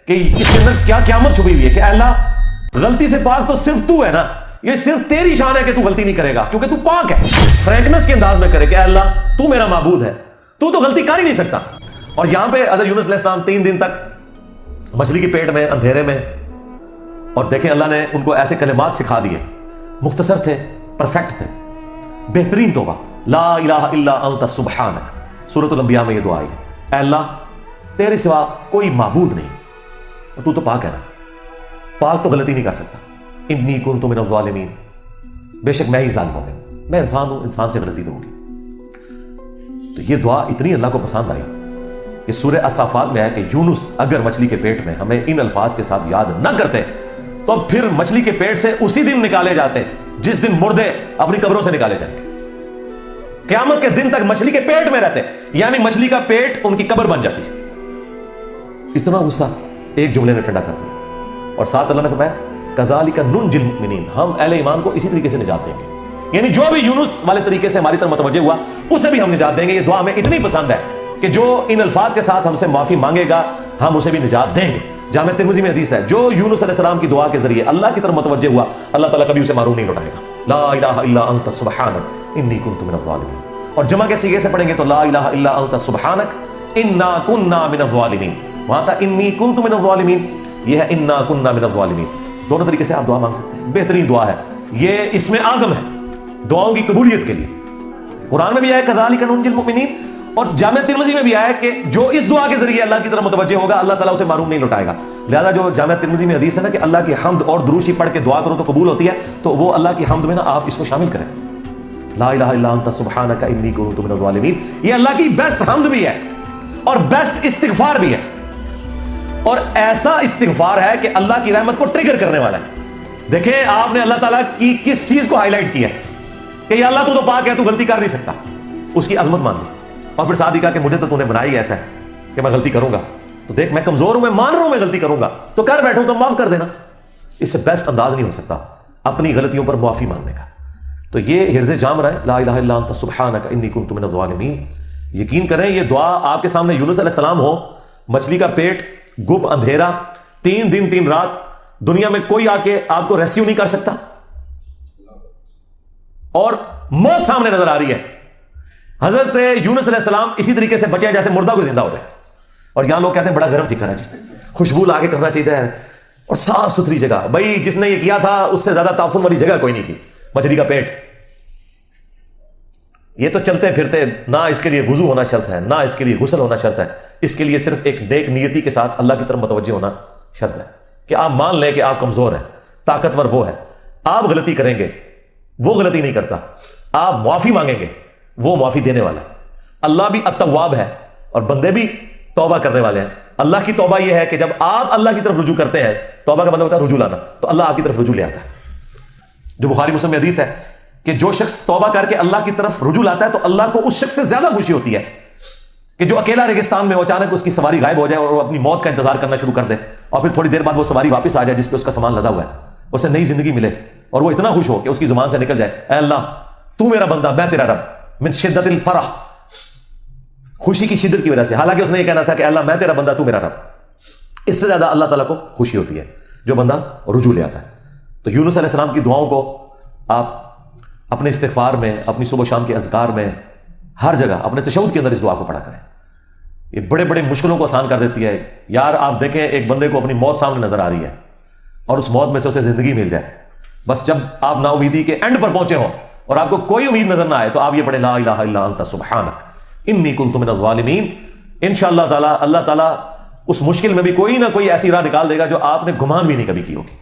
کہ اس کے اندر کیا قیامت چھپی ہوئی ہے کہ اللہ غلطی سے پاک تو صرف تو ہے نا، یہ صرف تیری شان ہے کہ تو غلطی نہیں کرے گا کیونکہ تو پاک ہے. فرینکنس کے انداز میں کرے کہ اللہ تو میرا معبود ہے، تو غلطی کر ہی نہیں سکتا. اور یہاں پہ حضرت یونس علیہ السلام 3 دن تک مچھلی کے پیٹ میں اندھیرے میں، اور دیکھیں اللہ نے ان کو ایسے کلمات سکھا دیے، مختصر تھے، پرفیکٹ تھے، بہترین توبہ، لا الہ الا انت سبحانک. سورۃ الانبیاء میں یہ دعا آئی، اے اللہ تیرے سوا کوئی معبود نہیں اور تو پاک ہے نا، پاک تو غلطی نہیں کر سکتا. انی کنت من الظالمین، بے شک میں ہی ظالم ہوں، میں انسان ہوں، انسان سے غلطی تو ہوگی. تو یہ دعا اتنی اللہ کو پسند آئی کہ سورہ الصافات میں ہے کہ یونس اگر مچھلی کے پیٹ میں ہمیں ان الفاظ کے ساتھ یاد نہ کرتے تو پھر مچھلی کے پیٹ سے اسی دن نکالے جاتے جس دن مردے اپنی قبروں سے نکالے جائیں گے. قیامت کے دن تک مچھلی کے پیٹ میں رہتے، یعنی مچھلی کا پیٹ ان کی قبر بن جاتی. اتنا غصہ ایک جملے نے ٹھنڈا کر دیا. اور ساتھ اللہ نے فرمایا کذالک ننجی المؤمنین، ہم اہل ایمان کو اسی طریقے سے نجات دیں گے، یعنی جو بھی یونس والے طریقے سے ہماری طرف متوجہ ہوا اسے بھی ہم نجات دیں گے. یہ دعا ہمیں اتنی پسند ہے کہ جو ان الفاظ کے ساتھ ہم سے معافی مانگے گا ہم اسے بھی نجات دیں گے. جامع ترمذی میں حدیث ہے، جو یونس علیہ السلام کی دعا کے ذریعے اللہ کی طرف متوجہ ہوا اللہ تعالیٰ کبھی اسے معروم نہیں لوٹائے گا. لا الہ الا انت سبحانک انی کنت من الظالمین. اور جمع کے صیغے سے پڑھیں گے تو لا الہ الا انت سبحانک انا کنا من الظالمین. وہاں تھا انی کنت من الظالمین، یہ ہے انا کنا من الظالمین. دونوں طریقے سے آپ دعا مانگ سکتے ہیں، بہترین دعا ہے. یہ اسم اعظم ہے دعاؤں کی قبولیت کے لیے. قرآن میں بھی آیا کذالک ننجی المؤمنین، اور جامع ترمذی میں بھی آیا کہ جو اس دعا کے ذریعے اللہ کی طرف متوجہ ہوگا اللہ تعالیٰ اسے معروم نہیں لوٹائے گا. لہذا جو جامع ترمذی میں حدیث ہے نا کہ اللہ کی حمد اور دروشی پڑھ کے دعا کرو تو قبول ہوتی ہے، تو وہ اللہ کی حمد میں نا آپ اس کو شامل کریں. لا الہ الا انت سبحانک انی کنت من الظالمین، یہ اللہ کی بیسٹ حمد بھی ہے اور بیسٹ استغفار بھی ہے، اور ایسا استغفار ہے کہ اللہ کی رحمت کو ٹریگر کرنے والا ہے. دیکھیں آپ نے اللہ تعالیٰ کی کس چیز کو ہائی لائٹ کیا ہے کہ یا اللہ تو پاک ہے، تو غلطی کر نہیں سکتا، اس کی عظمت مان لی. اور پھر ساتھ ہی کہا کہ مجھے تو نے بنائی ایسا ہے کہ میں غلطی کروں گا، تو دیکھ میں کمزور ہوں، میں مان رہا ہوں میں غلطی کروں گا، تو کر بیٹھوں تو معاف کر دینا. اس سے بیسٹ انداز نہیں ہو سکتا اپنی غلطیوں پر معافی مانگنے کا. تو یہ حرز جام رہا ہے، لا الہ الا انت سبحانک انی کنت من الظالمین. یقین کریں یہ دعا آپ کے سامنے یونس علیہ السلام ہو، مچھلی کا پیٹ، گپ اندھیرا، 3 دن 3 رات، دنیا میں کوئی آ کے آپ کو ریسکیو نہیں کر سکتا، اور موت سامنے نظر آ رہی ہے. حضرت یونس علیہ السلام اسی طریقے سے بچے ہیں جیسے مردہ کو زندہ ہو رہے ہیں. اور یہاں لوگ کہتے ہیں بڑا گرم سیکھنا چاہیے، خوشبو لا کے کرنا چاہیے، اور صاف ستھری جگہ. بھائی جس نے یہ کیا تھا اس سے زیادہ تعفن والی جگہ کوئی نہیں تھی. مچھلی کا پیٹ، یہ تو چلتے پھرتے، نہ اس کے لیے وضو ہونا شرط ہے، نہ اس کے لیے غسل ہونا شرط ہے، اس کے لیے صرف ایک نیک نیتی کے ساتھ اللہ کی طرف متوجہ ہونا شرط ہے کہ آپ مان لیں کہ آپ کمزور ہیں، طاقتور وہ ہے. آپ غلطی کریں گے، وہ غلطی نہیں کرتا. آپ معافی مانگیں گے، وہ معافی دینے والا ہے. اللہ بھی التواب ہے اور بندے بھی توبہ کرنے والے ہیں. اللہ کی توبہ یہ ہے کہ جب آپ اللہ کی طرف رجوع کرتے ہیں، توبہ کا مطلب ہوتا ہے رجوع لانا، تو اللہ آپ کی طرف رجوع لے آتا ہے. جو بخاری مسلم میں حدیث ہے کہ جو شخص توبہ کر کے اللہ کی طرف رجوع لاتا ہے تو اللہ کو اس شخص سے زیادہ خوشی ہوتی ہے کہ جو اکیلا ریگستان میں ہو، اچانک اس کی سواری غائب ہو جائے اور وہ اپنی موت کا انتظار کرنا شروع کر دے، اور پھر تھوڑی دیر بعد وہ سواری واپس آ جائے جس پہ اس کا سامان لدا ہوا ہے، اسے نئی زندگی ملے، اور وہ اتنا خوش ہو کہ اس کی زبان سے نکل جائے اے اللہ تو میرا بندہ میں تیرا رب، من شدت الفرح، خوشی کی شدت کی وجہ سے. حالانکہ اس نے یہ کہنا تھا کہ اللہ میں تیرا بندہ تو میرا رب. اس سے زیادہ اللہ تعالیٰ کو خوشی ہوتی ہے جو بندہ رجوع لے آتا ہے. تو یونس علیہ السلام کی دعاؤں کو آپ اپنے استغفار میں، اپنی صبح و شام کے اذکار میں، ہر جگہ اپنے تشہد کے اندر اس دعا کو پڑھا کریں. یہ بڑے بڑے مشکلوں کو آسان کر دیتی ہے. یار آپ دیکھیں ایک بندے کو اپنی موت سامنے نظر آ رہی ہے اور اس موت میں سے اسے زندگی مل جائے، بس جب آپ نا امیدی کے اینڈ پر پہنچے ہوں اور آپ کو کوئی امید نظر نہ آئے تو آپ یہ پڑھیں لا الہ الا انت سبحانک انی کنت من الظالمین. انشاءاللہ تعالی اللہ تعالیٰ اس مشکل میں بھی کوئی نہ کوئی ایسی راہ نکال دے گا جو آپ نے گمان بھی نہیں کبھی کی ہوگی.